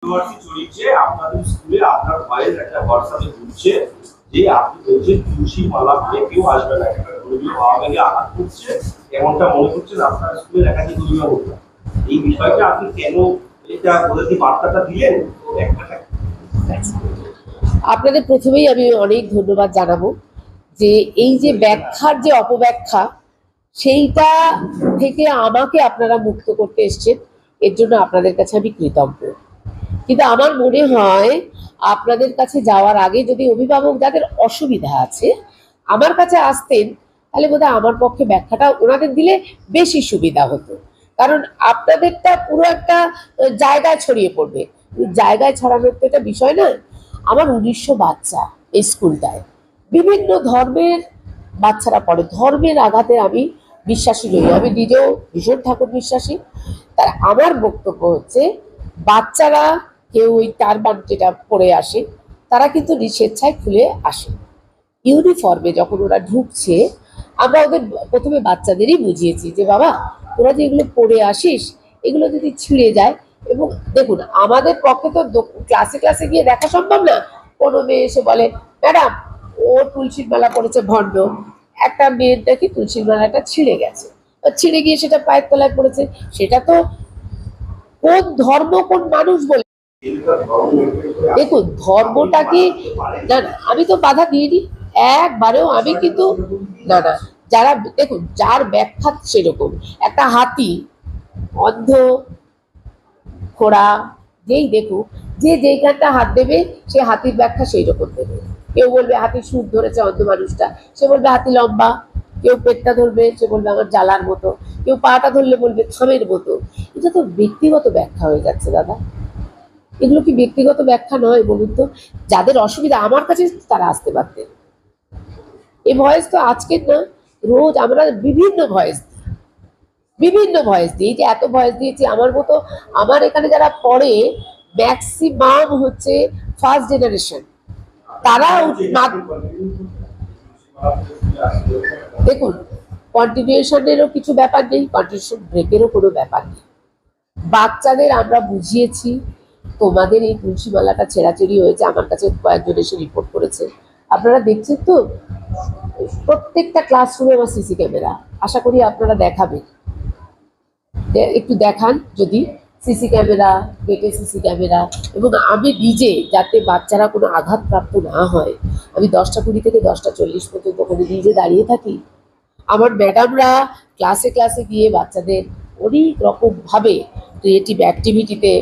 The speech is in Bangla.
কন্ট্রোভার্সি চলছে আপনাদের স্কুলে, আপনার ভয়েস একটা হোয়াটসঅ্যাপে ঘুরছে যে আপনি বলছেন তুলসী মালা পেয়ে কেউ আসবে না, একটা ধর্মীয় ভাবাবেগে আঘাত করছে, এমনটা মনে করছেন আপনার স্কুলের একাধিক অভিভাবকরা। এই বিষয়টা আপনি কেন এটা ওদেরকে বার্তাটা দিলেন? আপনাদের প্রথমেই আমি অনেক ধন্যবাদ জানাবো যে এই যে ব্যাখ্যার যে অপব্যাখ্যা সেইটা থেকে আমাকে আপনারা মুক্ত করতে এসছেন, এর জন্য আপনাদের কাছে আমি কৃতজ্ঞ। কিন্তু আমার মনে হয় আপনাদের কাছে যাওয়ার আগে যদি অভিভাবক যাদের অসুবিধা আছে আমার কাছে আসতেন, তাহলে বোধহয় আমার পক্ষে ব্যাখ্যাটা ওনাদের দিলে বেশি সুবিধা হতো। কারণ আপনাদেরটা পুরো একটা জায়গায় ছড়িয়ে পড়বে, জায়গায় ছড়ানোর তো এটা বিষয় না। আমার 1900 বাচ্চা এই স্কুলটায়, বিভিন্ন ধর্মের বাচ্চারা পড়ে। ধর্মের আঘাতে আমি বিশ্বাসী নই, আমি নিজেও ভীষণ ঠাকুর বিশ্বাসী। তার আমার বক্তব্য হচ্ছে বাচ্চারা কেউ ওই টারবান যেটা পরে আসে, তারা কিন্তু স্বেচ্ছায় খুলে আসে। ইউনিফর্মে যখন ওরা ঢুকছে আমরা ওদের প্রথমে বাচ্চাদেরই বুঝিয়েছি যে বাবা তোরা যে এগুলো পরে আসিস এগুলো যদি ছিঁড়ে যায়, এবং দেখুন আমাদের পক্ষে তো ক্লাসে ক্লাসে গিয়ে দেখা সম্ভব না। কোনো মেয়ে এসে বলে ম্যাডাম ও তুলসীর মালা পড়েছে ভণ্ড, একটা মেয়ের নাকি তুলসীর মালাটা ছিঁড়ে গেছে, ছিঁড়ে গিয়ে সেটা পায়ের তলায় পড়েছে, সেটা তো কোন ধর্ম কোন মানুষ বলে। দেখুন ধর্মটা কি, না না আমি তো বাধা দিইনি একবারেও, আমি কিন্তু না না, যারা দেখুন যার ব্যাখ্যা সেরকম, একটা হাতি অন্ধ খোড়া যেই দেখুক, যে যেইখানটা হাত দেবে সে হাতির ব্যাখ্যা সেই রকম দেবে। কেউ বলবে হাতি সুর ধরেছে অন্ধ মানুষটা, সে বলবে হাতি লম্বা। কেউ পেটটা ধরবে, সে বলবে আমার জ্বালার মতো। কেউ পাটা ধরলে বলবে থামের মতো। এটা তো ব্যক্তিগত ব্যাখ্যা হয়ে যাচ্ছে দাদা। এগুলো কি ব্যক্তিগত ব্যাখ্যা নয় বলুন তো? যাদের অসুবিধা আমার কাছে তারা আসতে পারতেন। এই ভয়েস তো আজকের না, রোজ আমরা বিভিন্ন ভয়েস দিই, যে এত ভয়েস দিয়েছি আমার মতো। আমার এখানে যারা পড়ে ম্যাক্সিমাম হচ্ছে ফার্স্ট জেনারেশন, তারা দেখুন কন্টিনিউশনেরও কিছু ব্যাপার নেই, কন্টিনিউশন ব্রেকেরও কোনো ব্যাপার নেই। বাচ্চাদের আমরা বুঝিয়েছি তোমাদের এই তুলসী মালাটা ছেঁড়াছেড়ি হয়েছে, আমার কাছে কয়েকজন এসে রিপোর্ট করেছে। আপনারা দেখছেন তো প্রত্যেকটা ক্লাসরুমে আমার সিসি ক্যামেরা, আশা করি আপনারা দেখাবেন, একটু দেখান যদি সিসি ক্যামেরা, গেটে সিসি ক্যামেরা। এবং আমি নিজে যাতে বাচ্চারা কোনো আঘাতপ্রাপ্ত না হয়, আমি 10টা 20 থেকে 10টা 40 পর্যন্ত ওখানে নিজে দাঁড়িয়ে থাকি। আমার ম্যাডামরা ক্লাসে ক্লাসে গিয়ে বাচ্চাদের অনেক রকম ভাবে ক্রিয়েটিভ অ্যাক্টিভিটিতে